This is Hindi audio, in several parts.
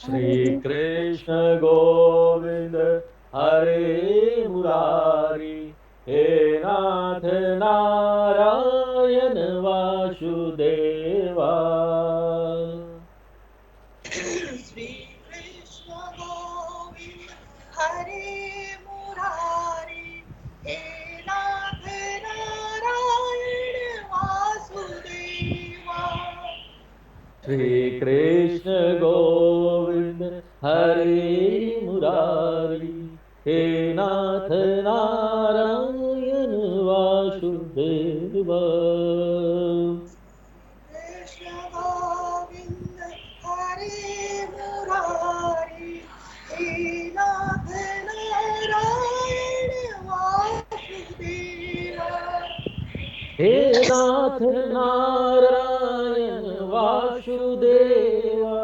श्री कृष्ण गोविंद हरे मुरारी, हे नाथ नारायण वासुदेवा। श्री कृष्ण गोविंद हरे मुरारी, हे नाथ नारायण वासुदेवा। श्री कृष्ण गोविंद हरे मुरारी, हे नाथ नारायण वासुदेवा। कृष्ण गोविंद हरे मुरारी, हे नाथ नारायण वासुदेवा। हे नाथ नारायण वासुदेवा।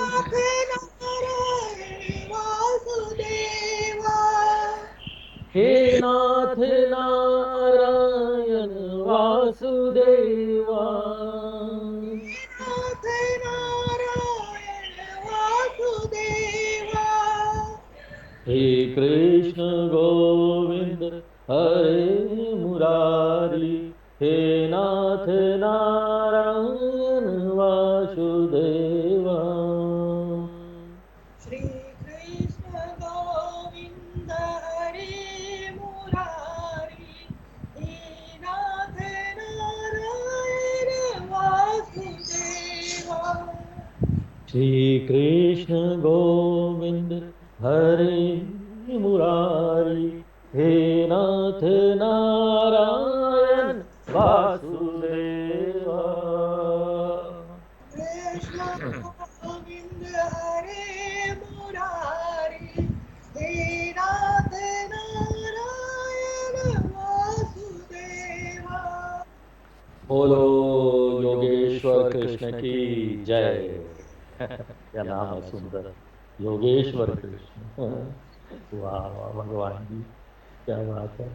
नाथ नारायण वासुदेवा। हे नाथ नारायण वासुदेवा। नाथ नारायण वासुदेवा। हे कृष्ण गोविंद हरे मुरारी, हे नाथ नारायण वासुदेवा। श्री कृष्ण गोविंद हरे मुरारी, हे नाथ नारायण वासुदेवा। श्री कृष्ण गोविंद हरे मुरारी, हे नाथ नारायण वासुदेवा। कृष्ण गोविंद हरे मुरारी, हे नाथ नारायण वासुदेवा। बोलो योगेश्वर कृष्ण की जय। क्या नाम है सुंदर, योगेश्वर कृष्ण। वाह वाह भगवान जी, क्या बात है।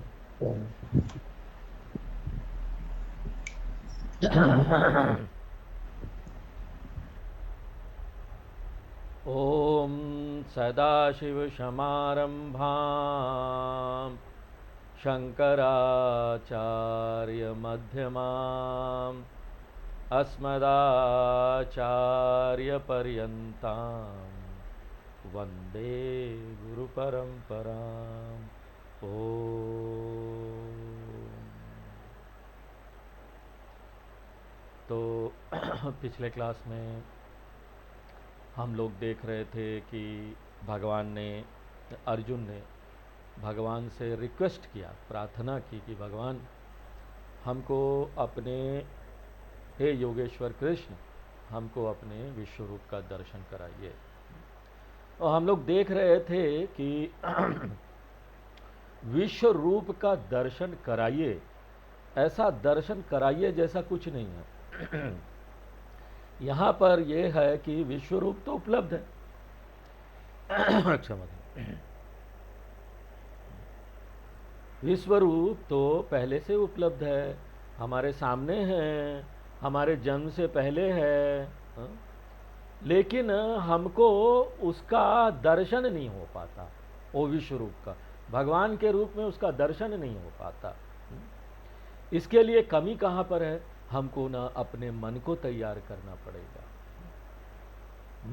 ओम सदाशिवसमारंभां शंकराचार्यमध्यमाम् अस्मदाचार्यपर्यन्तां वन्दे गुरुपरम्पराम्। तो पिछले क्लास में हम लोग देख रहे थे कि भगवान ने, अर्जुन ने भगवान से रिक्वेस्ट किया, प्रार्थना की कि भगवान हमको अपने, हे योगेश्वर कृष्ण, हमको अपने विश्व रूप का दर्शन कराइए। और हम लोग देख रहे थे कि विश्व रूप का दर्शन कराइए, ऐसा दर्शन कराइए जैसा कुछ नहीं है। यहाँ पर यह है कि विश्व रूप तो उपलब्ध है। क्षमा करें, विश्व रूप तो पहले से उपलब्ध है, हमारे सामने है, हमारे जन्म से पहले है। हाँ? लेकिन हमको उसका दर्शन नहीं हो पाता, वो विश्व रूप का, भगवान के रूप में उसका दर्शन नहीं हो पाता। इसके लिए कमी कहाँ पर है? हमको ना अपने मन को तैयार करना पड़ेगा।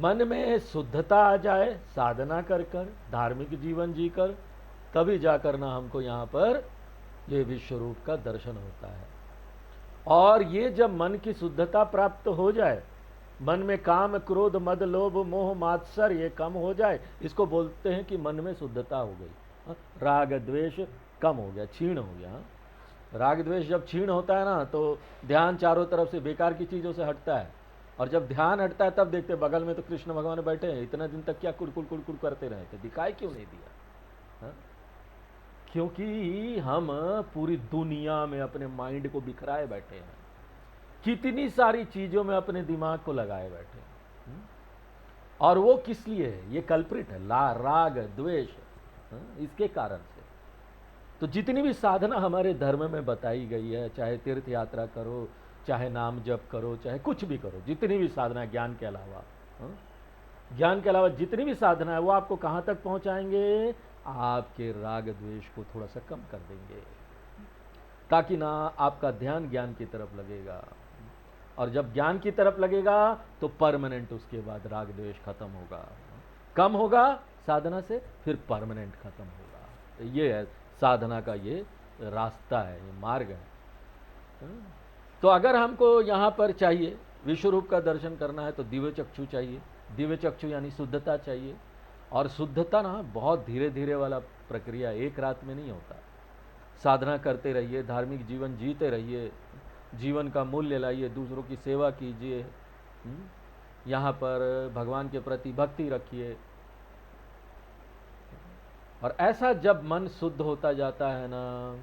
मन में शुद्धता आ जाए, साधना कर कर, धार्मिक जीवन जीकर, तभी जाकर ना हमको यहाँ पर ये विश्व रूप का दर्शन होता है। और ये जब मन की शुद्धता प्राप्त हो जाए, मन में काम क्रोध मद लोभ मोह मात्सर ये कम हो जाए, इसको बोलते हैं कि मन में शुद्धता हो गई, राग द्वेष कम हो गया, क्षीण हो गया। राग द्वेष जब क्षीण होता है ना, तो ध्यान चारों तरफ से बेकार की चीज़ों से हटता है, और जब ध्यान हटता है तब देखते बगल में तो कृष्ण भगवान बैठे हैं, इतना दिन तक क्या कुड़कुड़ कुड़कुड़ करते रहे थे, दिखाई क्यों नहीं दिया? हा? क्योंकि हम पूरी दुनिया में अपने माइंड को बिखराए बैठे हैं, कितनी सारी चीज़ों में अपने दिमाग को लगाए बैठे हैं। और वो किस लिए है? ये कल्प्रिट है, राग द्वेष, इसके कारण से। तो जितनी भी साधना हमारे धर्म में बताई गई है, चाहे तीर्थ यात्रा करो, चाहे नाम जप करो, चाहे कुछ भी करो, जितनी भी साधना ज्ञान के अलावा, हाँ? ज्ञान के अलावा जितनी भी साधना है वो आपको कहाँ तक पहुँचाएंगे? आपके राग द्वेष को थोड़ा सा कम कर देंगे, ताकि ना आपका ध्यान ज्ञान की तरफ लगेगा, और जब ज्ञान की तरफ लगेगा तो परमानेंट उसके बाद राग द्वेष खत्म होगा, कम होगा साधना से, फिर परमानेंट खत्म होगा। तो ये है साधना का, ये रास्ता है, ये मार्ग है। तो अगर हमको यहाँ पर चाहिए विश्व रूप का दर्शन करना है तो दिव्य चक्षु चाहिए। दिव्य चक्षु यानी शुद्धता चाहिए, और शुद्धता ना बहुत धीरे धीरे वाला प्रक्रिया, एक रात में नहीं होता। साधना करते रहिए, धार्मिक जीवन जीते रहिए, जीवन का मूल्य लाइए, दूसरों की सेवा कीजिए, यहाँ पर भगवान के प्रति भक्ति रखिए, और ऐसा जब मन शुद्ध होता जाता है ना,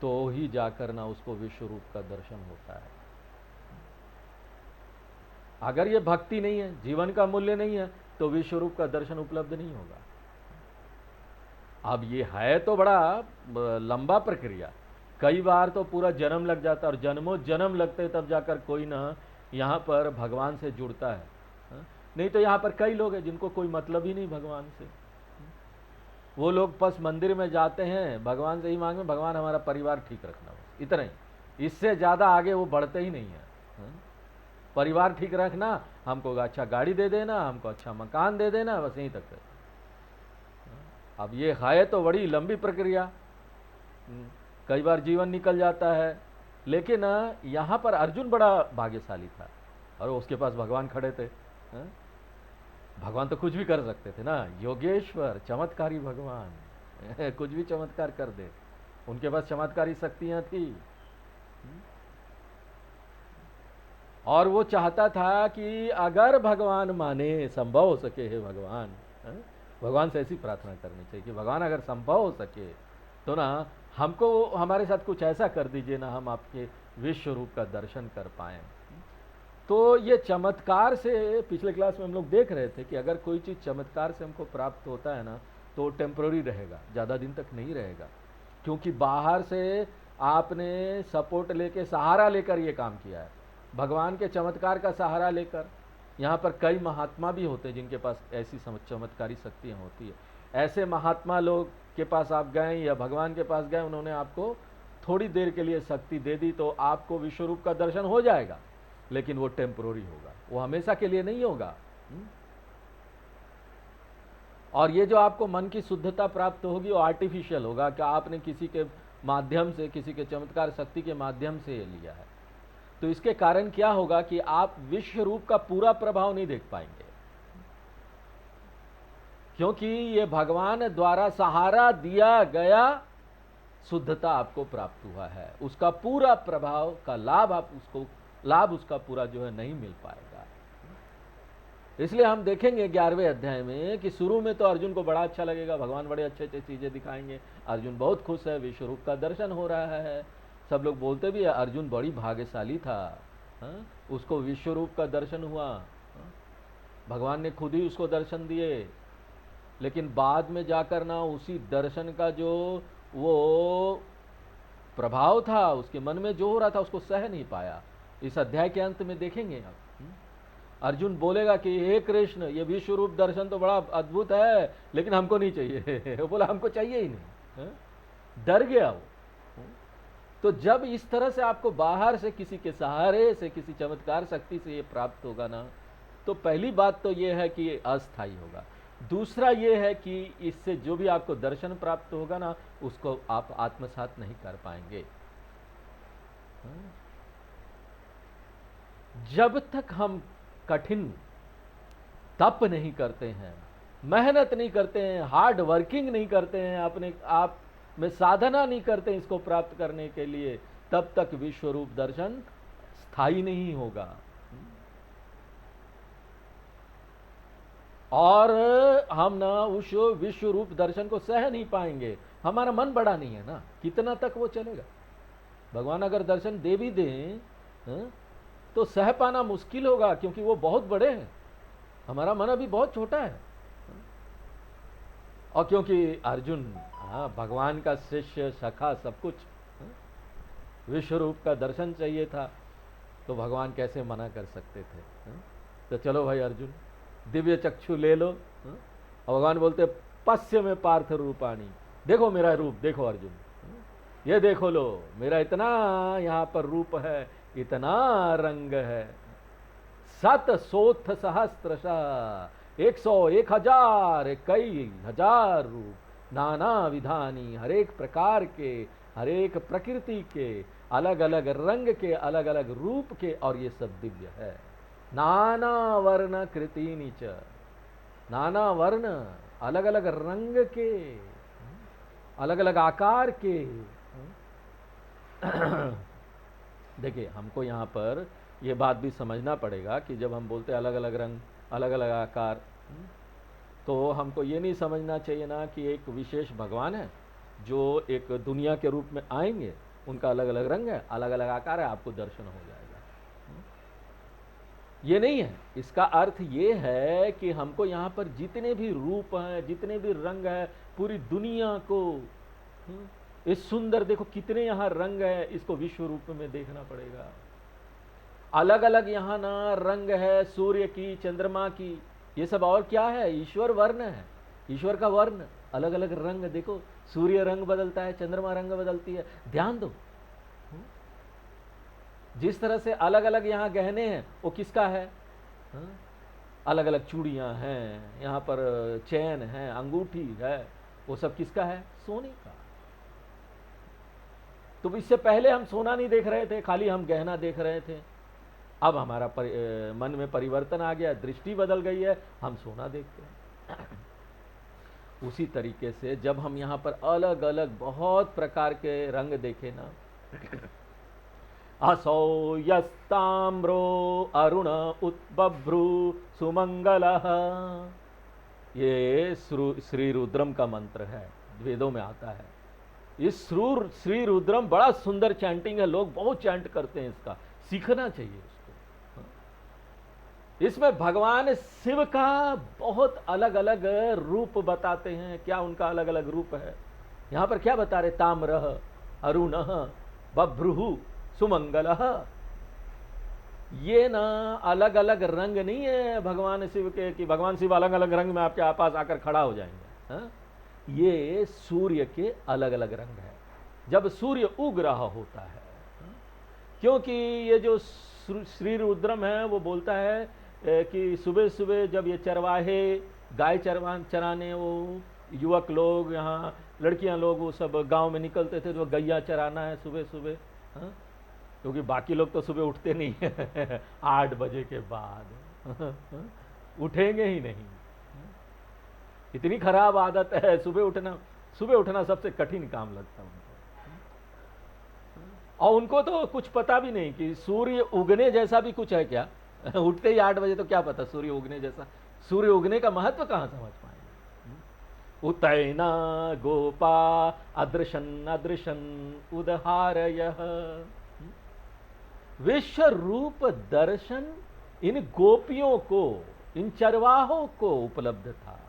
तो ही जाकर ना उसको विश्व रूप का दर्शन होता है। अगर ये भक्ति नहीं है, जीवन का मूल्य नहीं है, तो विश्व रूप का दर्शन उपलब्ध नहीं होगा। अब ये है तो बड़ा लंबा प्रक्रिया, कई बार तो पूरा जन्म लग जाता है, और जन्मों जन्म लगते तब जाकर कोई ना यहाँ पर भगवान से जुड़ता है। नहीं तो यहाँ पर कई लोग हैं जिनको कोई मतलब ही नहीं भगवान से। वो लोग बस मंदिर में जाते हैं, भगवान से ही मांगे, भगवान हमारा परिवार ठीक रखना, बस इतना ही, इससे ज़्यादा आगे वो बढ़ते ही नहीं है। परिवार ठीक रखना, हमको अच्छा गाड़ी दे देना, हमको अच्छा मकान दे देना, बस यहीं तक है। अब ये है तो बड़ी लंबी प्रक्रिया, कई बार जीवन निकल जाता है। लेकिन यहाँ पर अर्जुन बड़ा भाग्यशाली था, और उसके पास भगवान खड़े थे। भगवान तो कुछ भी कर सकते थे ना, योगेश्वर चमत्कारी भगवान कुछ भी चमत्कार कर दे, उनके पास चमत्कारी शक्तियां थी। और वो चाहता था कि अगर भगवान माने, संभव हो सके हे भगवान, भगवान से ऐसी प्रार्थना करनी चाहिए कि भगवान अगर संभव हो सके तो ना हमको, हमारे साथ कुछ ऐसा कर दीजिए ना, हम आपके विश्व रूप का दर्शन कर पाएं। तो ये चमत्कार से, पिछले क्लास में हम लोग देख रहे थे कि अगर कोई चीज़ चमत्कार से हमको प्राप्त होता है ना, तो टेम्पररी रहेगा, ज़्यादा दिन तक नहीं रहेगा, क्योंकि बाहर से आपने सपोर्ट लेके, सहारा लेकर ये काम किया है। भगवान के चमत्कार का सहारा लेकर, यहाँ पर कई महात्मा भी होते हैं जिनके पास ऐसी चमत्कारी शक्तियाँ होती है। ऐसे महात्मा लोग के पास आप गए या भगवान के पास गए, उन्होंने आपको थोड़ी देर के लिए शक्ति दे दी, तो आपको विश्व रूप का दर्शन हो जाएगा, लेकिन वो टेम्पररी होगा, वो हमेशा के लिए नहीं होगा। और ये जो आपको मन की शुद्धता प्राप्त होगी वो आर्टिफिशियल होगा, कि आपने किसी के माध्यम से, किसी के चमत्कार शक्ति के माध्यम से ये लिया है। तो इसके कारण क्या होगा कि आप विश्व रूप का पूरा प्रभाव नहीं देख पाएंगे, क्योंकि ये भगवान द्वारा सहारा दिया गया शुद्धता आपको प्राप्त हुआ है, उसका पूरा प्रभाव का लाभ आप उसको, लाभ उसका पूरा जो है नहीं मिल पाएगा। इसलिए हम देखेंगे 11वें अध्याय में कि शुरू में तो अर्जुन को बड़ा अच्छा लगेगा, भगवान बड़े अच्छे अच्छे चीजें दिखाएंगे, अर्जुन बहुत खुश है, विश्व रूप का दर्शन हो रहा है। सब लोग बोलते भी है अर्जुन बड़ी भाग्यशाली था, उसको विश्व रूप का दर्शन हुआ, भगवान ने खुद ही उसको दर्शन दिए। लेकिन बाद में जाकर ना उसी दर्शन का जो वो प्रभाव था, उसके मन में जो हो रहा था, उसको सह नहीं पाया। इस अध्याय के अंत में देखेंगे आप, अर्जुन बोलेगा कि हे कृष्ण, ये विश्व रूप दर्शन तो बड़ा अद्भुत है, लेकिन हमको नहीं चाहिए वो बोला हमको चाहिए ही नहीं, डर गया वो। तो जब इस तरह से आपको बाहर से किसी के सहारे से, किसी चमत्कार शक्ति से ये प्राप्त होगा ना, तो पहली बात तो ये है कि ये अस्थायी होगा। दूसरा ये है कि इससे जो भी आपको दर्शन प्राप्त होगा ना, उसको आप आत्मसात नहीं कर पाएंगे। जब तक हम कठिन तप नहीं करते हैं, मेहनत नहीं करते हैं, हार्ड वर्किंग नहीं करते हैं, अपने आप में साधना नहीं करते इसको प्राप्त करने के लिए, तब तक विश्व रूप दर्शन स्थायी नहीं होगा। और हम ना उस विश्व रूप दर्शन को सह नहीं पाएंगे, हमारा मन बड़ा नहीं है ना, कितना तक वो चलेगा। भगवान अगर दर्शन दे भी दें तो सह पाना मुश्किल होगा, क्योंकि वो बहुत बड़े हैं, हमारा मन अभी बहुत छोटा है। और क्योंकि अर्जुन भगवान का शिष्य, सखा, सब कुछ, विश्व रूप का दर्शन चाहिए था, तो भगवान कैसे मना कर सकते थे। तो चलो भाई अर्जुन, दिव्य चक्षु ले लो। और भगवान बोलते पश्य में पार्थ रूपाणी, देखो मेरा रूप देखो अर्जुन, ये देखो लो मेरा इतना यहाँ पर रूप है, इतना रंग है। 700 सहस्त्रशः 100 1000 कई हजार रूप, नाना विधानी, हर एक प्रकार के, हर एक प्रकृति के, अलग अलग रंग के, अलग अलग रूप के, और ये सब दिव्य है। नाना वर्ण कृति नीच, नाना वर्ण, अलग अलग रंग के, अलग अलग आकार के। देखिए हमको यहाँ पर ये बात भी समझना पड़ेगा कि जब हम बोलते हैं अलग अलग रंग, अलग अलग आकार, तो हमको ये नहीं समझना चाहिए ना कि एक विशेष भगवान है जो एक दुनिया के रूप में आएंगे, उनका अलग अलग रंग है, अलग अलग आकार है, आपको दर्शन हो जाएगा। ये नहीं है। इसका अर्थ ये है कि हमको यहाँ पर जितने भी रूप हैं, जितने भी रंग हैं, पूरी दुनिया को, इस सुंदर देखो कितने यहाँ रंग है, इसको विश्व रूप में देखना पड़ेगा। अलग अलग यहाँ ना रंग है, सूर्य की, चंद्रमा की, ये सब और क्या है? ईश्वर वर्ण है, ईश्वर का वर्ण, अलग अलग रंग। देखो सूर्य रंग बदलता है, चंद्रमा रंग बदलती है, ध्यान दो। जिस तरह से अलग अलग यहाँ गहने हैं, वो किसका है? अलग अलग चूड़ियां हैं, यहाँ पर चैन है, अंगूठी है, वो सब किसका है? सोने का। तो इससे पहले हम सोना नहीं देख रहे थे, खाली हम गहना देख रहे थे। अब हमारा मन में परिवर्तन आ गया, दृष्टि बदल गई है, हम सोना देखते हैं। उसी तरीके से जब हम यहाँ पर अलग अलग बहुत प्रकार के रंग देखे ना, असौ यस्ताम्रो अरुण उत्बभ्रू सुमंगलः, ये श्री रुद्रम का मंत्र है, वेदों में आता है। इस श्री रुद्रम बड़ा सुंदर चैंटिंग है, लोग बहुत चैंट करते हैं, इसका सीखना चाहिए इसको। इसमें भगवान शिव का बहुत अलग अलग रूप बताते हैं। क्या उनका अलग अलग रूप है? यहां पर क्या बता रहे? ताम्रः अरुणः बभ्रुः सुमंगलः। ये ना अलग अलग रंग नहीं है भगवान शिव के कि भगवान शिव अलग अलग रंग में आपके पास आकर खड़ा हो जाएंगे। हा? ये सूर्य के अलग अलग रंग है जब सूर्य उग रहा होता है। क्योंकि ये जो श्री रुद्रम है वो बोलता है कि सुबह सुबह जब ये चरवाहे गाय चराने, वो युवक लोग, यहाँ लड़कियां लोग, वो सब गांव में निकलते थे, तो गैया चराना है सुबह सुबह। हाँ, क्योंकि बाकी लोग तो सुबह उठते नहीं है 8 बजे के बाद उठेंगे ही नहीं। इतनी खराब आदत है सुबह उठना। सुबह उठना सबसे कठिन काम लगता है उनको, और उनको तो कुछ पता भी नहीं कि सूर्य उगने जैसा भी कुछ है क्या। उठते ही 8 बजे, तो क्या पता सूर्य उगने जैसा। सूर्य उगने का महत्व कहां समझ पाएंगे। उतैना गोपा अदृशन अदृशन उदहारयः। विश्व रूप दर्शन इन गोपियों को, इन चरवाहों को उपलब्ध था।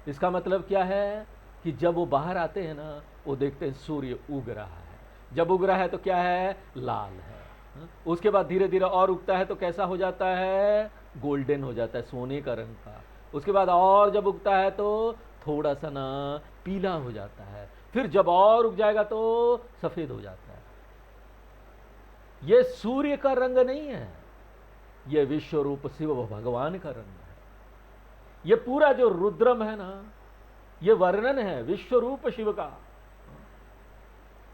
इसका मतलब क्या है कि जब वो बाहर आते हैं ना, वो देखते हैं सूर्य उग रहा है। जब उग रहा है तो क्या है? लाल है। उसके बाद धीरे धीरे और उगता है तो कैसा हो जाता है? गोल्डन हो जाता है, सोने का रंग का। उसके बाद और जब उगता है तो थोड़ा सा ना पीला हो जाता है। फिर जब और उग जाएगा तो सफेद हो जाता है। ये सूर्य का रंग नहीं है, ये विश्व रूप शिव भगवान का रंग है। ये पूरा जो रुद्रम है ना, ये वर्णन है विश्व रूप शिव का।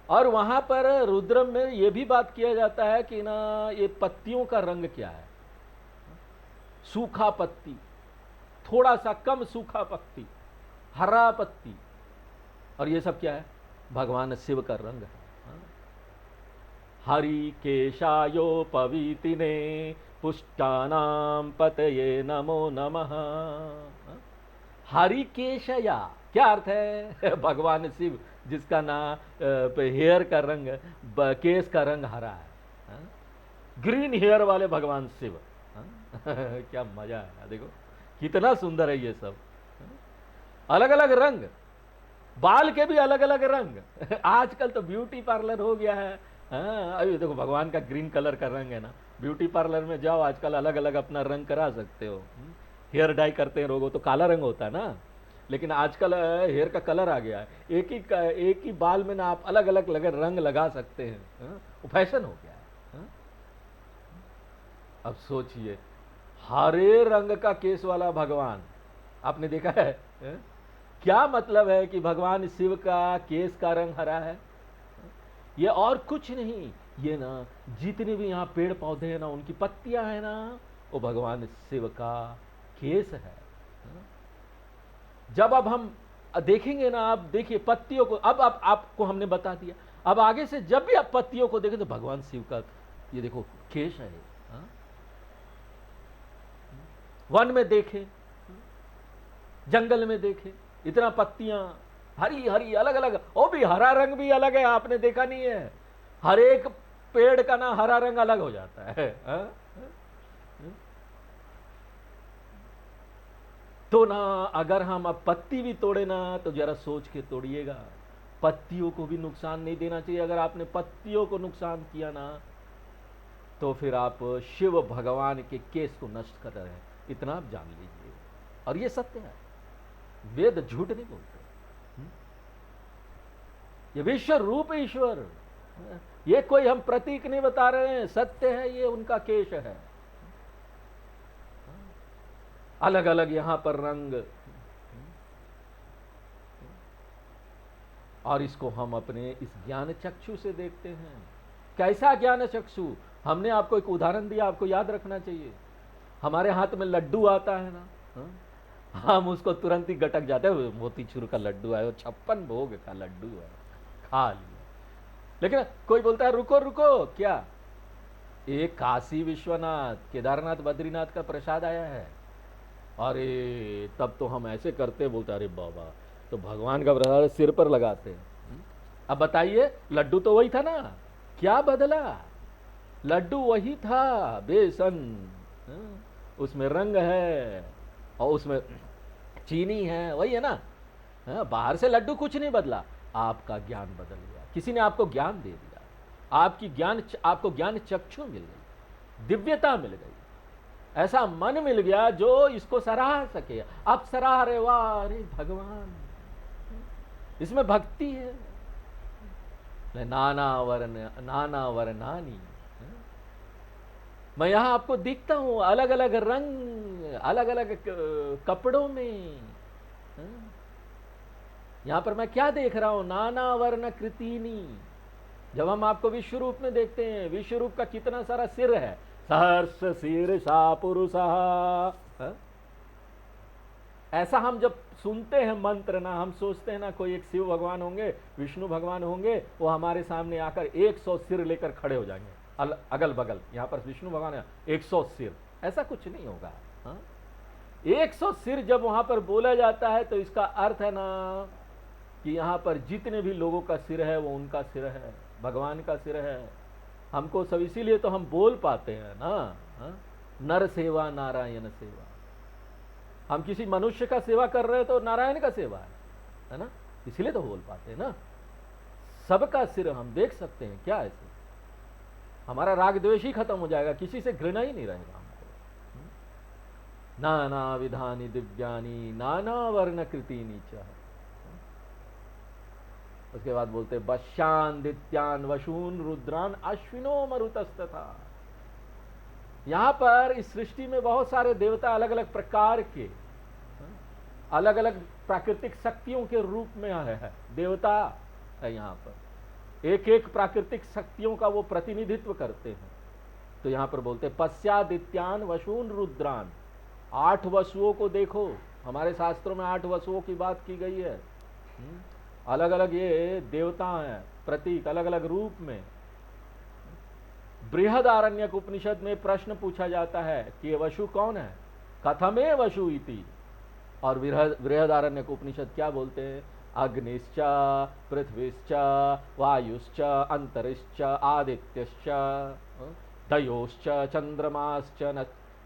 और वहां पर रुद्रम में यह भी बात किया जाता है कि ना ये पत्तियों का रंग क्या है। सूखा पत्ती, थोड़ा सा कम सूखा पत्ती, हरा पत्ती, और ये सब क्या है? भगवान शिव का रंग है। हरि केशायो पवीतिने पुष्टानाम पतये नमो नमः। हरि केशया क्या अर्थ है? भगवान शिव जिसका ना हेयर का रंग, केस का रंग हरा है। ग्रीन हेयर वाले भगवान शिव। क्या मजा है, देखो कितना सुंदर है ये सब। अलग अलग रंग, बाल के भी अलग अलग रंग। आजकल तो ब्यूटी पार्लर हो गया है। अभी देखो भगवान का ग्रीन कलर का रंग है ना, ब्यूटी पार्लर में जाओ, आजकल अलग अलग अपना रंग करा सकते हो। हेयर डाई करते हैं लोगों तो काला रंग होता है ना, लेकिन आजकल हेयर का कलर आ गया है। एक ही बाल में ना आप अलग अलग रंग लगा सकते हैं, वो फैशन हो गया है। हाँ? अब सोचिए, हरे रंग का केस वाला भगवान आपने देखा है? हाँ? क्या मतलब है कि भगवान शिव का केस का रंग हरा है? ये और कुछ नहीं, ये ना जितने भी यहाँ पेड़ पौधे हैं ना, उनकी पत्तियां हैं ना, वो भगवान शिव का केस है। जब अब हम देखेंगे ना, आप देखिए पत्तियों को, अब आपको हमने बता दिया, अब आगे से जब भी आप पत्तियों को देखें तो भगवान शिव का ये देखो केश है। हाँ? वन में देखे, जंगल में देखे, इतना पत्तियां हरी हरी अलग अलग, वो भी हरा रंग भी अलग है, आपने देखा नहीं है? हर एक पेड़ का ना हरा रंग अलग हो जाता है। हाँ? तो ना अगर हम अब पत्ती भी तोड़े ना, तो जरा सोच के तोड़िएगा, पत्तियों को भी नुकसान नहीं देना चाहिए। अगर आपने पत्तियों को नुकसान किया ना, तो फिर आप शिव भगवान के केस को नष्ट कर रहे हैं, इतना आप जान लीजिए। और ये सत्य है, वेद झूठ नहीं बोलते। ये विश्व रूप ईश्वर, ये कोई हम प्रतीक नहीं बता रहे हैं, सत्य है, ये उनका केश है। अलग अलग यहां पर रंग, और इसको हम अपने इस ज्ञान चक्षु से देखते हैं। कैसा ज्ञान चक्षु? हमने आपको एक उदाहरण दिया, आपको याद रखना चाहिए। हमारे हाथ में लड्डू आता है ना, हम उसको तुरंत ही गटक जाते हैं, मोतीचूर का लड्डू है, वो 56 भोग का लड्डू है, खा लिया। लेकिन कोई बोलता है रुको रुको, क्या एक काशी विश्वनाथ केदारनाथ बद्रीनाथ का प्रसाद आया है, अरे तब तो हम ऐसे करते, बोलते अरे बाबा, तो भगवान का प्रसाद सिर पर लगाते हैं। अब बताइए, लड्डू तो वही था ना, क्या बदला? लड्डू वही था, बेसन, उसमें रंग है और उसमें चीनी है, वही है ना। बाहर से लड्डू कुछ नहीं बदला, आपका ज्ञान बदल गया, किसी ने आपको ज्ञान दे दिया, आपको ज्ञान चक्षु मिल गई, दिव्यता मिल गई, ऐसा मन मिल गया जो इसको सराह सके। आप सराह रहे, वाह अरे भगवान, इसमें भक्ति है। नाना वर्णानी, मैं यहां आपको दिखता हूं अलग अलग रंग, अलग अलग कपड़ों में। यहां पर मैं क्या देख रहा हूं? नाना वर्ण कृतिनी। जब हम आपको विश्व रूप में देखते हैं, विश्व रूप का कितना सारा सिर है, सहर्ष शीर्षा पुरुषः। ऐसा हम जब सुनते हैं मंत्र ना, हम सोचते हैं ना कोई एक शिव भगवान होंगे, विष्णु भगवान होंगे, वो हमारे सामने आकर 100 सिर लेकर खड़े हो जाएंगे अगल बगल। यहाँ पर विष्णु भगवान है, 100 सिर, ऐसा कुछ नहीं होगा। 100 सिर जब वहां पर बोला जाता है तो इसका अर्थ है ना कि यहाँ पर जितने भी लोगों का सिर है वो उनका सिर है, भगवान का सिर है। हमको सब इसीलिए तो हम बोल पाते हैं ना, नर सेवा नारायण सेवा। हम किसी मनुष्य का सेवा कर रहे हैं तो नारायण का सेवा है ना, इसीलिए तो बोल पाते हैं ना। सबका सिर हम देख सकते हैं, क्या ऐसे हमारा राग द्वेष ही खत्म हो जाएगा, किसी से घृणा ही नहीं रहेगा हमको। नाना विधानी दिव्यानी नाना वर्ण कृतिनी च। उसके बाद बोलते वश्यान दित्यान वशून रुद्रान अश्विनो मरुतस्तथा। यहां पर इस सृष्टि में बहुत सारे देवता अलग अलग प्रकार के, अलग अलग प्राकृतिक शक्तियों के रूप में है, देवता है। यहां पर एक एक प्राकृतिक शक्तियों का वो प्रतिनिधित्व करते हैं। तो यहां पर बोलते पश्चादित्यान वशून रुद्रान। 8 वसुओं को देखो, हमारे शास्त्रों में 8 वसुओं की बात की गई है। अलग अलग ये देवता हैं, प्रतीक अलग अलग रूप में। बृहदारण्यक उपनिषद में प्रश्न पूछा जाता है कि ये वशु कौन है, कथमे वशु इति। और बृहदारण्यक उपनिषद क्या बोलते हैं? अग्निश्च पृथ्वीश्च वायुश्च अंतरिश्च आदित्यश्च दयोश्च चंद्रमाश्च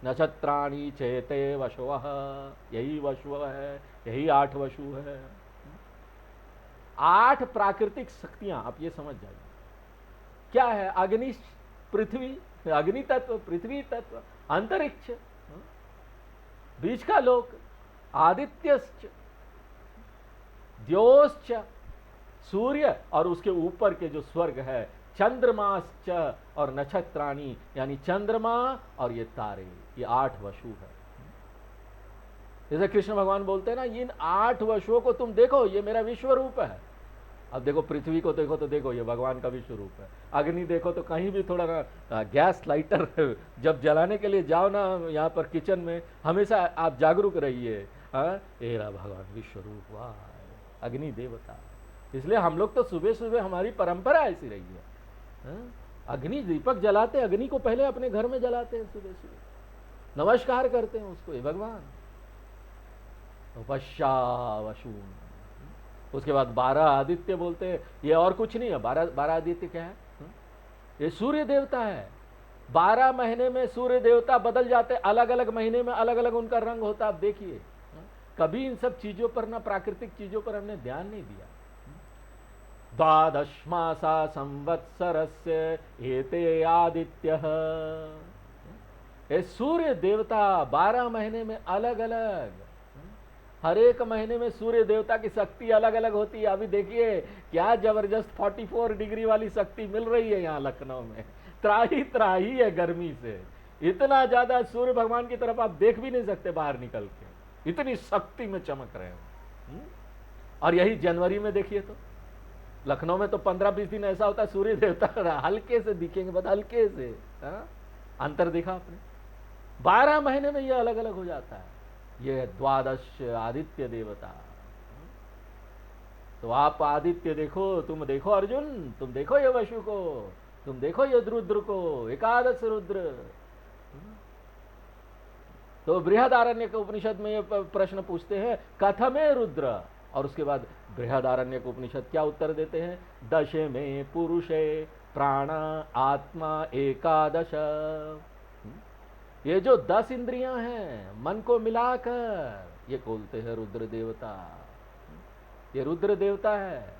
नक्षत्राणि चेते वशवः। यही वशु है, यही 8 वशु है। 8 प्राकृतिक शक्तियां, आप ये समझ जाइए क्या है। अग्नि पृथ्वी, अग्नि तत्व, पृथ्वी तत्व, अंतरिक्ष, बीच का लोक, आदित्यश्च, द्योश्च, सूर्य और उसके ऊपर के जो स्वर्ग है, चंद्रमाश्च और नक्षत्राणी यानी चंद्रमा और ये तारे, ये 8 वसु है। जैसे कृष्ण भगवान बोलते हैं ना, इन 8 वसुओं को तुम देखो, ये मेरा विश्व रूप है। अब देखो पृथ्वी को देखो तो देखो ये भगवान का विश्व रूप है। अग्नि देखो तो कहीं भी थोड़ा ना गैस लाइटर जब जलाने के लिए जाओ ना यहाँ पर किचन में, हमेशा आप जागरूक रहिए, ये रहा भगवान विश्व रूप, वाह अग्नि देवता। इसलिए हम लोग तो सुबह सुबह हमारी परंपरा ऐसी रही है, अग्नि दीपक जलाते, अग्नि को पहले अपने घर में जलाते हैं, सुबह सुबह नमस्कार करते हैं उसको, ये भगवान। वशून, उसके बाद 12 आदित्य बोलते हैं, ये और कुछ नहीं है। 12 आदित्य क्या है? ये सूर्य देवता है। 12 महीने में सूर्य देवता बदल जाते, अलग अलग महीने में अलग अलग उनका रंग होता। आप देखिए, कभी इन सब चीजों पर ना, प्राकृतिक चीजों पर हमने ध्यान नहीं दिया। 12 मासा संवत्सरस्य एते आदित्यः, ये सूर्य देवता 12 महीने में अलग अलग, हर एक महीने में सूर्य देवता की शक्ति अलग अलग होती है। अभी देखिए क्या जबरदस्त 44 डिग्री वाली शक्ति मिल रही है यहाँ लखनऊ में, त्राही त्राही है गर्मी से। इतना ज्यादा सूर्य भगवान की तरफ आप देख भी नहीं सकते बाहर निकल के, इतनी शक्ति में चमक रहे हो। और यही जनवरी में देखिए तो लखनऊ में तो 15-20 दिन ऐसा होता है सूर्य देवता हल्के से दिखेंगे, बस हल्के से। अंतर देखा आपने? 12 महीने में ये अलग अलग हो जाता है। ये 12 आदित्य देवता। तो आप आदित्य देखो, तुम देखो अर्जुन, तुम देखो ये वशु को, तुम देखो ये रुद्र को, 11 रुद्र। तो बृहदारण्यक उपनिषद में ये प्रश्न पूछते हैं, कथमे रुद्र, और उसके बाद बृहदारण्यक उपनिषद क्या उत्तर देते हैं? 10 में पुरुषे प्राण आत्मा 11। ये जो 10 इंद्रियां हैं मन को मिलाकर, ये बोलते हैं रुद्र देवता। ये रुद्र देवता है।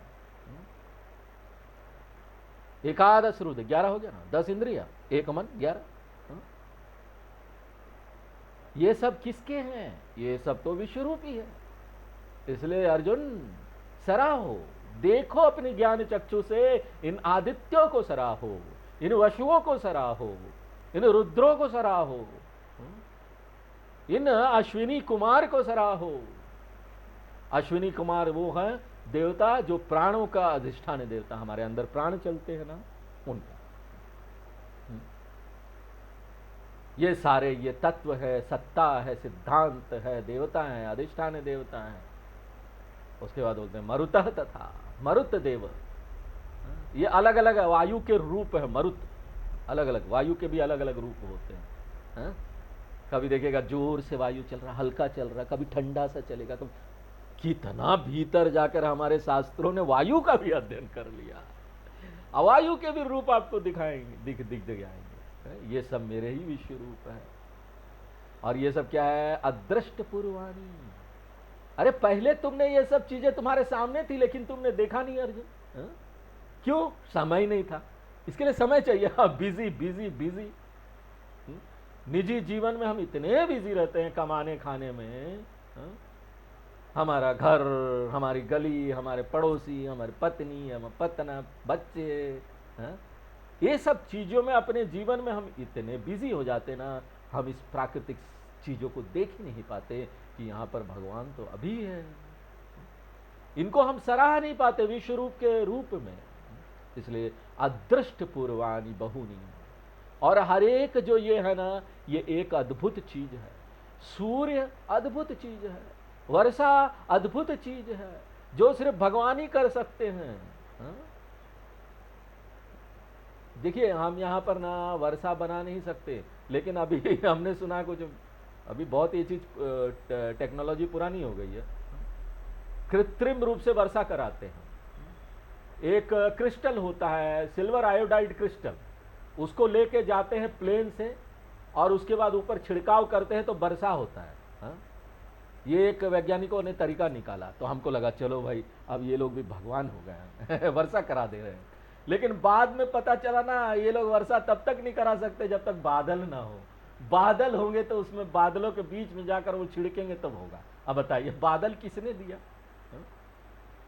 11 रुद्र, 11 हो गया ना, 10 इंद्रियां, 1 मन, 11। ये सब किसके हैं? ये सब तो विश्वरूपी है। इसलिए अर्जुन सराहो, देखो अपनी ज्ञान चक्षु से इन आदित्यों को सराहो, इन वशुओं को सराहो, इन रुद्रों को सराहो, इन अश्विनी कुमार को सराहो। अश्विनी कुमार वो है देवता जो प्राणों का अधिष्ठान देवता, हमारे अंदर प्राण चलते हैं ना, उनका। ये सारे ये तत्व है, सत्ता है, सिद्धांत है, देवता है, अधिष्ठान देवता है। उसके बाद बोलते हैं मरुतः तथा, मरुत देव। ये अलग अलग वायु के रूप है। मरुत अलग अलग, वायु के भी अलग अलग रूप होते हैं। कभी देखिएगा जोर से वायु चल रहा, हल्का चल रहा, कभी ठंडा सा चलेगा। कभी कितना भीतर जाकर हमारे शास्त्रों ने वायु का भी अध्ययन कर लिया। अवायु के भी रूप आपको दिखाएंगे, दिख जाएंगे। ये सब मेरे ही विश्व रूप है। और ये सब क्या है? अदृष्ट पूर्वाणी। अरे पहले तुमने ये सब चीजें तुम्हारे सामने थी, लेकिन तुमने देखा नहीं अर्जुन। क्यों? समय नहीं था। इसके लिए समय चाहिए। Busy busy busy. निजी जीवन में हम इतने बिजी रहते हैं कमाने खाने में। हमारा घर, हमारी गली, हमारे पड़ोसी, हमारी पत्नी, हमारे पतना, बच्चे, ये सब चीजों में अपने जीवन में हम इतने बिजी हो जाते ना, हम इस प्राकृतिक चीजों को देख ही नहीं पाते कि यहाँ पर भगवान तो अभी है। इनको हम सराह नहीं पाते विश्व रूप के रूप में। इसलिए अदृष्ट पूर्वाणी बहुनी। और हर एक जो ये है ना, ये एक अद्भुत चीज है। सूर्य अद्भुत चीज है, वर्षा अद्भुत चीज है, जो सिर्फ भगवान ही कर सकते हैं। देखिए हम यहाँ पर ना वर्षा बना नहीं सकते, लेकिन अभी हमने सुना कुछ, अभी बहुत ये चीज टेक्नोलॉजी पुरानी हो गई है, कृत्रिम रूप से वर्षा कराते हैं। एक क्रिस्टल होता है, सिल्वर आयोडाइड क्रिस्टल, उसको लेके जाते हैं प्लेन से और उसके बाद ऊपर छिड़काव करते हैं तो वर्षा होता है। ये एक वैज्ञानिकों ने तरीका निकाला, तो हमको लगा चलो भाई अब ये लोग भी भगवान हो गए हैं वर्षा करा दे रहे हैं। लेकिन बाद में पता चला ना, ये लोग वर्षा तब तक नहीं करा सकते जब तक बादल ना हो। बादल होंगे तो उसमें बादलों के बीच में जाकर वो छिड़केंगे तब होगा। अब बताइए बादल किसने दिया? हाँ?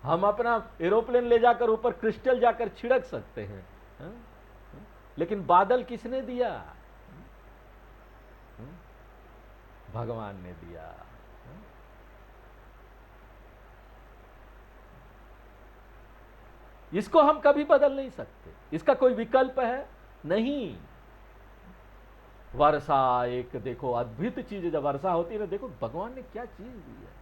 हम अपना एरोप्लेन ले जाकर ऊपर क्रिस्टल जाकर छिड़क सकते हैं, हाँ? हाँ? लेकिन बादल किसने दिया? हाँ? भगवान ने दिया। हाँ? इसको हम कभी बदल नहीं सकते, इसका कोई विकल्प है नहीं। वर्षा एक देखो अद्भुत चीज है, जब वर्षा होती है ना, देखो भगवान ने क्या चीज दी है।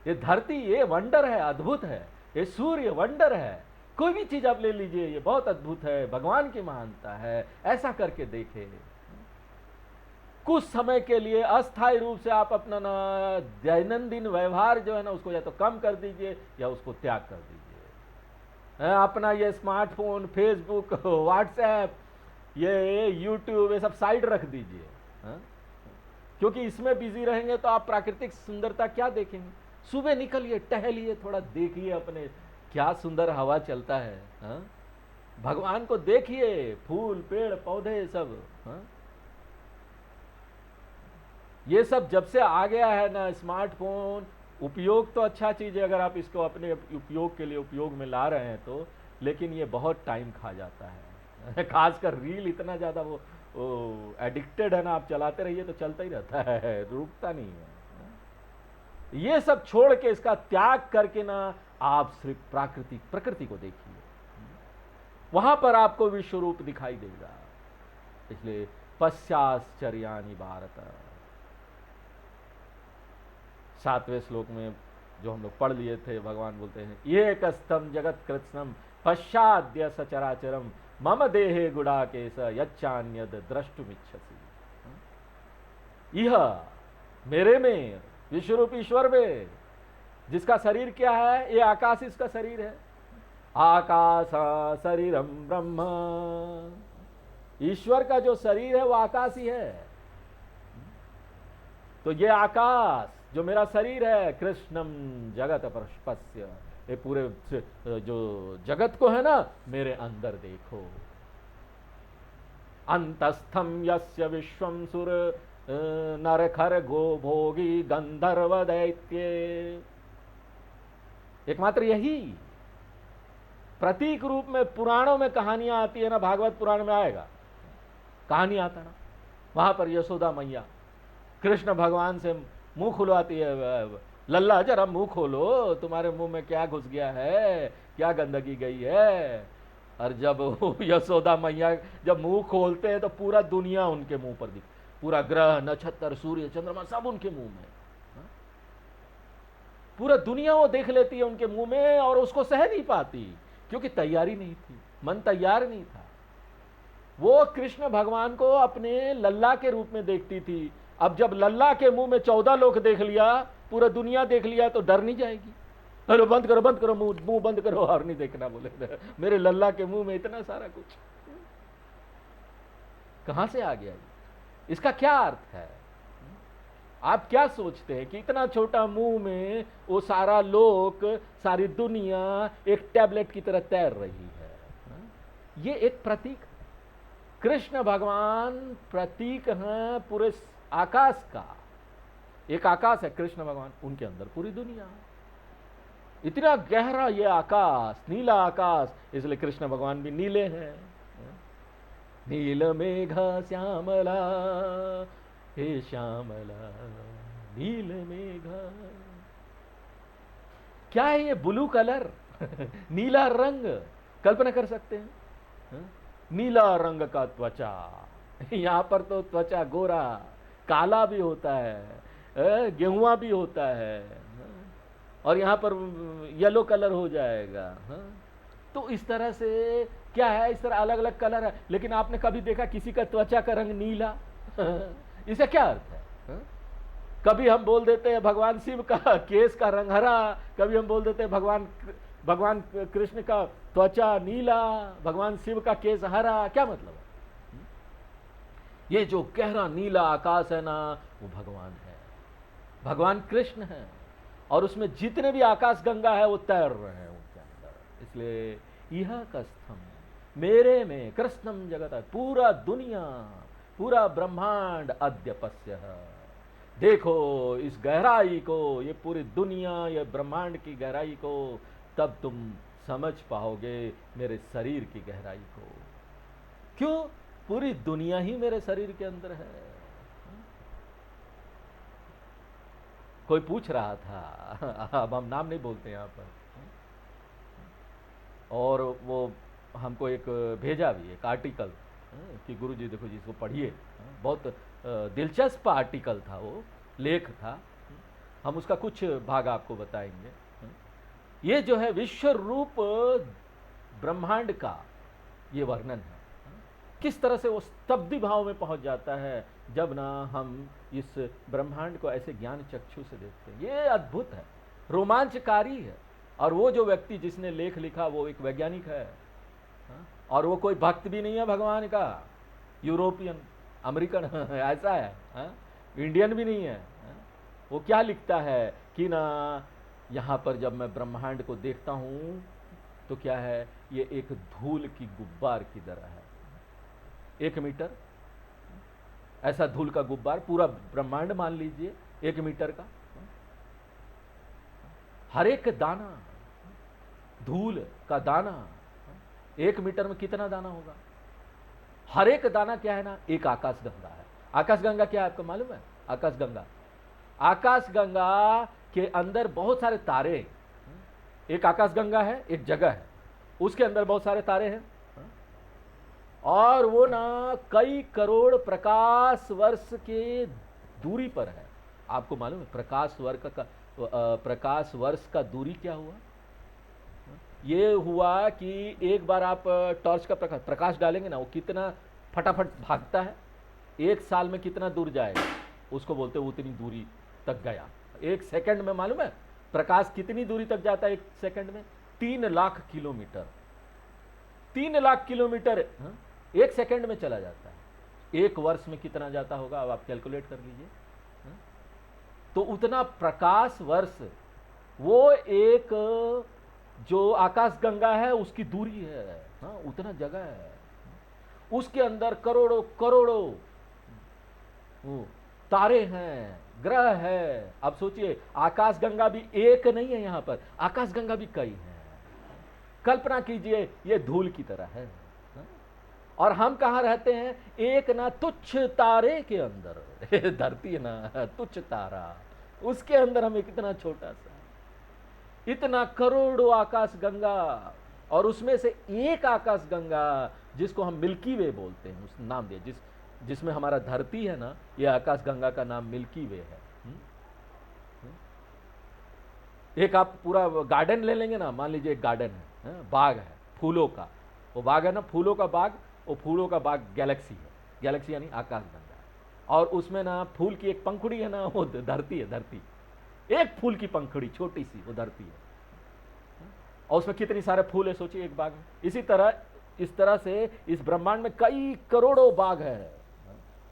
ये धरती ये वंडर है, अद्भुत है। ये सूर्य वंडर है। कोई भी चीज आप ले लीजिए, ये बहुत अद्भुत है, भगवान की महानता है। ऐसा करके देखे, कुछ समय के लिए अस्थायी रूप से आप अपना ना दैनंदिन व्यवहार जो है ना, उसको या तो कम कर दीजिए या उसको त्याग कर दीजिए। अपना ये स्मार्टफोन, फेसबुक, व्हाट्सएप, ये यूट्यूब, ये सब साइड रख दीजिए। हाँ? क्योंकि इसमें बिजी रहेंगे तो आप प्राकृतिक सुंदरता क्या देखेंगे? सुबह निकलिए, टहलिए, थोड़ा देखिए अपने क्या सुंदर हवा चलता है। हाँ? भगवान को देखिए, फूल पेड़ पौधे सब। हाँ? ये सब जब से आ गया है ना स्मार्टफोन, उपयोग तो अच्छा चीज है अगर आप इसको अपने उपयोग के लिए उपयोग में ला रहे हैं तो, लेकिन ये बहुत टाइम खा जाता है। खासकर रील इतना ज्यादा वो एडिक्टेड है ना, आप चलाते रहिए तो चलता ही रहता है, रुकता नहीं है। ये सब छोड़ के, इसका त्याग करके ना, आप सिर्फ प्रकृति को देखिए, वहां पर आपको विश्व रूप दिखाई देगा। इसलिए पश्चाश्चर्यानि भारत, 7वें श्लोक में जो हम लोग पढ़ लिए थे, भगवान बोलते हैं ये कस्तम जगत कृत्स्नम पश्चाद्य सचराचरम मम देहे गुड़ाकेश यच्चान्यद द्रष्टुमिच्छसि। यह मेरे में, विश्वरूप ईश्वर में, जिसका शरीर क्या है? ये आकाश इसका शरीर है। आकाश शरीरम ब्रह्म, ईश्वर का जो शरीर है वो आकाश ही है। तो ये आकाश जो मेरा शरीर है, कृष्णम जगत पश्य, ये पूरे जो जगत को है ना, मेरे अंदर देखो। अंतस्थम यस्य विश्वम सुर नर खर गो भोगी गंधर्व दैत्य, एकमात्र यही प्रतीक रूप में पुराणों में कहानियां आती है ना, भागवत पुराण में आएगा कहानी आता ना, वहां पर यशोदा मैया कृष्ण भगवान से मुंह खुलवाती है, लल्ला जरा मुंह खोलो, तुम्हारे मुंह में क्या घुस गया है, क्या गंदगी गई है। और जब यशोदा मैया जब मुंह खोलते हैं तो पूरा दुनिया उनके मुंह पर दिख, पूरा ग्रह नक्षत्र सूर्य चंद्रमा सब उनके मुंह में, पूरा दुनिया वो देख लेती है उनके मुंह में, और उसको सह नहीं पाती क्योंकि तैयारी नहीं थी, मन तैयार नहीं था। वो कृष्ण भगवान को अपने लल्ला के रूप में देखती थी। अब जब लल्ला के मुंह में 14 लोग देख लिया, पूरा दुनिया देख लिया, तो डर नहीं जाएगी? अरे बंद करो मुंह बंद करो और नहीं देखना, बोले मेरे लल्ला के मुंह में इतना सारा कुछ कहां से आ गया? इसका क्या अर्थ है? आप क्या सोचते हैं कि इतना छोटा मुंह में वो सारा लोक, सारी दुनिया एक टैबलेट की तरह तैर रही है? ये एक प्रतीक, कृष्ण भगवान प्रतीक हैं पूरे आकाश का। एक आकाश है कृष्ण भगवान, उनके अंदर पूरी दुनिया। इतना गहरा ये आकाश, नीला आकाश, इसलिए कृष्ण भगवान भी नीले हैं। नील मेघा श्यामला, हे श्यामला नील मेघा। क्या है ये ब्लू कलर? नीला रंग, कल्पना कर सकते हैं? नीला रंग का त्वचा, यहां पर तो त्वचा गोरा काला भी होता है, गेहुआ भी होता है, और यहां पर येलो कलर हो जाएगा। तो इस तरह से क्या है, इस तरह अलग अलग कलर है। लेकिन आपने कभी देखा किसी का त्वचा का रंग नीला? इसे क्या अर्थ है? कभी हम बोल देते हैं भगवान शिव का केस का रंग हरा, कभी हम बोल देते हैं भगवान कृष्ण का त्वचा नीला, भगवान शिव का केस हरा। क्या मतलब है? ये जो गहरा नीला आकाश है ना, वो भगवान है, भगवान कृष्ण है, और उसमें जितने भी आकाश गंगा है वो तैर रहे हैं उनके अंदर। इसलिए यह कस्थम, मेरे में कृष्णम जगत, पूरा दुनिया, पूरा ब्रह्मांड अद्य पश्य। देखो इस गहराई को, ये पूरी दुनिया, ये ब्रह्मांड की गहराई को, तब तुम समझ पाओगे मेरे शरीर की गहराई को। क्यों? पूरी दुनिया ही मेरे शरीर के अंदर है। कोई पूछ रहा था, अब हम नाम नहीं बोलते यहाँ पर, और वो हमको एक भेजा भी एक आर्टिकल कि गुरुजी देखो जी इसको पढ़िए, बहुत दिलचस्प आर्टिकल था, वो लेख था। हम उसका कुछ भाग आपको बताएंगे। ये जो है विश्व रूप ब्रह्मांड का ये वर्णन है, किस तरह से वो स्तब्धि भाव में पहुंच जाता है जब ना हम इस ब्रह्मांड को ऐसे ज्ञान चक्षु से देखते हैं। ये अद्भुत है, रोमांचकारी है। और वो जो व्यक्ति जिसने लेख लिखा वो एक वैज्ञानिक है, और वो कोई भक्त भी नहीं है भगवान का, यूरोपियन अमेरिकन ऐसा है, इंडियन भी नहीं है। वो क्या लिखता है कि ना यहाँ पर जब मैं ब्रह्मांड को देखता हूँ तो क्या है, ये एक धूल की गुब्बार की तरह है। 1 मीटर ऐसा धूल का गुब्बार, पूरा ब्रह्मांड मान लीजिए 1 मीटर का, हर एक दाना, धूल का दाना 1 मीटर में कितना दाना होगा? हर एक दाना क्या है ना, एक आकाशगंगा है। आकाशगंगा क्या है आपको मालूम है? आकाशगंगा, आकाशगंगा के अंदर बहुत सारे तारे हैं। एक आकाशगंगा है, एक जगह है, उसके अंदर बहुत सारे तारे हैं, और वो ना कई करोड़ प्रकाश वर्ष के दूरी पर है। आपको मालूम है प्रकाश वर्ष का दूरी क्या हुआ? ये हुआ कि एक बार आप टॉर्च का प्रकाश डालेंगे ना, वो कितना फटाफट भागता है, 1 साल में कितना दूर जाएगा, उसको बोलते हैं उतनी दूरी तक गया। 1 सेकंड में मालूम है प्रकाश कितनी दूरी तक जाता है? 1 सेकंड में 3 lakh kilometre. 3 lakh kilometre 1 second में चला जाता है। 1 वर्ष में कितना जाता होगा, अब आप कैलकुलेट कर लीजिए। तो उतना प्रकाश वर्ष वो एक जो आकाशगंगा है उसकी दूरी है, उतना जगह है। उसके अंदर करोड़ों करोड़ों तारे हैं, ग्रह है। अब सोचिए आकाशगंगा भी एक नहीं है, यहां पर आकाशगंगा भी कई हैं। कल्पना कीजिए ये धूल की तरह है, और हम कहां रहते हैं? एक ना तुच्छ तारे के अंदर धरती है ना तुच्छ तारा, उसके अंदर हम कितना छोटा सा, इतना करोड़ों आकाशगंगा, और उसमें से एक आकाशगंगा जिसको हम मिल्की वे बोलते हैं, उस नाम दिया जिसमें हमारा धरती है ना, ये आकाशगंगा का नाम मिल्की वे है। एक आप पूरा गार्डन ले लेंगे ना, मान लीजिए एक गार्डन है, बाग है फूलों का, वो बाग है ना फूलों का बाग, वो फूलों का बाग गैलेक्सी है, गैलेक्सी यानी आकाशगंगा है। और उसमें ना फूल की एक पंखुड़ी है ना, वो धरती है, धरती, एक फूल की पंखुड़ी छोटी सी, वो धरती है, और उसमें कितनी सारे फूल है सोचिए एक बाग में। इस तरह से इस ब्रह्मांड में कई करोड़ों बाग है,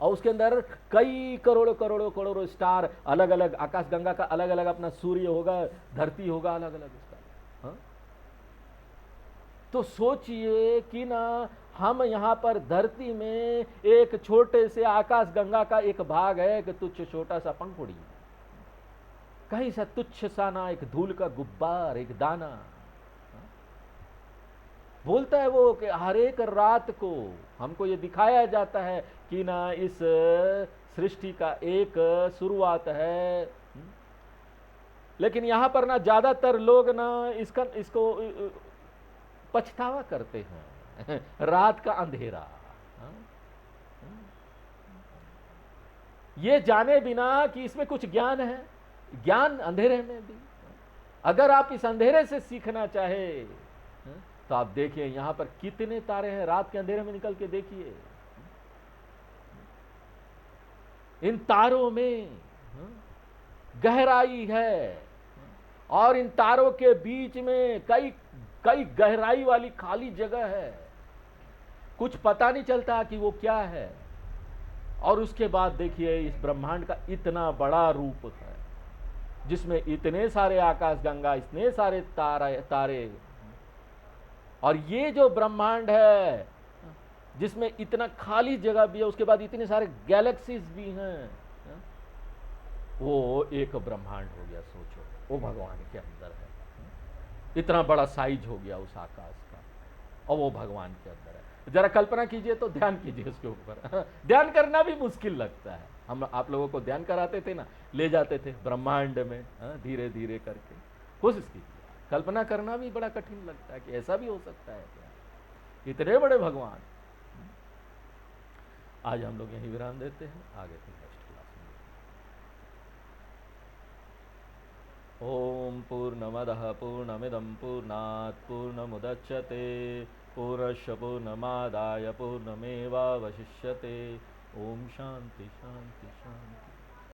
और उसके अंदर कई करोड़ों करोड़ों करोड़ों स्टार, अलग अलग आकाशगंगा का अलग अलग अपना सूर्य होगा, धरती होगा, अलग अलग स्टार। तो सोचिए कि ना हम यहाँ पर धरती में एक छोटे से आकाशगंगा का एक भाग है, एक तुच्छ छोटा सा पंखुड़ी, कहीं सा तुच्छ सा ना एक धूल का गुब्बार, एक दाना। बोलता है वो कि हर एक रात को हमको ये दिखाया जाता है कि ना इस सृष्टि का एक शुरुआत है, लेकिन यहां पर ना ज्यादातर लोग ना इसको पछतावा करते हैं रात का अंधेरा, ये जाने बिना कि इसमें कुछ ज्ञान है, ज्ञान अंधेरे में भी। अगर आप इस अंधेरे से सीखना चाहे तो आप देखिए यहां पर कितने तारे हैं, रात के अंधेरे में निकल के देखिए, इन तारों में गहराई है, और इन तारों के बीच में कई कई गहराई वाली खाली जगह है, कुछ पता नहीं चलता कि वो क्या है। और उसके बाद देखिए इस ब्रह्मांड का इतना बड़ा रूप है, जिसमें इतने सारे आकाशगंगा, इतने सारे तारे, और ये जो ब्रह्मांड है जिसमें इतना खाली जगह भी है, उसके बाद इतने सारे गैलेक्सीज भी हैं, वो एक ब्रह्मांड हो गया। सोचो, वो भगवान के अंदर है। इतना बड़ा साइज हो गया उस आकाश का, और वो भगवान के अंदर है। जरा कल्पना कीजिए, तो ध्यान कीजिए उसके ऊपर। ध्यान करना भी मुश्किल लगता है। हम आप लोगों को ध्यान कराते थे ना, ले जाते थे ब्रह्मांड में, धीरे धीरे करके। कोशिश कीजिए, कल्पना करना भी बड़ा कठिन लगता है कि ऐसा भी हो सकता है क्या, इतने बड़े भगवान। आज हम लोग यहीं विराम देते हैं, आगे फिर नेक्स्ट क्लास में। ओम पूर्णमदः पूर्णमिदं पूर्णात् पूर्णमुदच्यते पूर्णस्य पूर्णमादाय पूर्णमेवावशिष्यते। ओम शांति शांति शांति।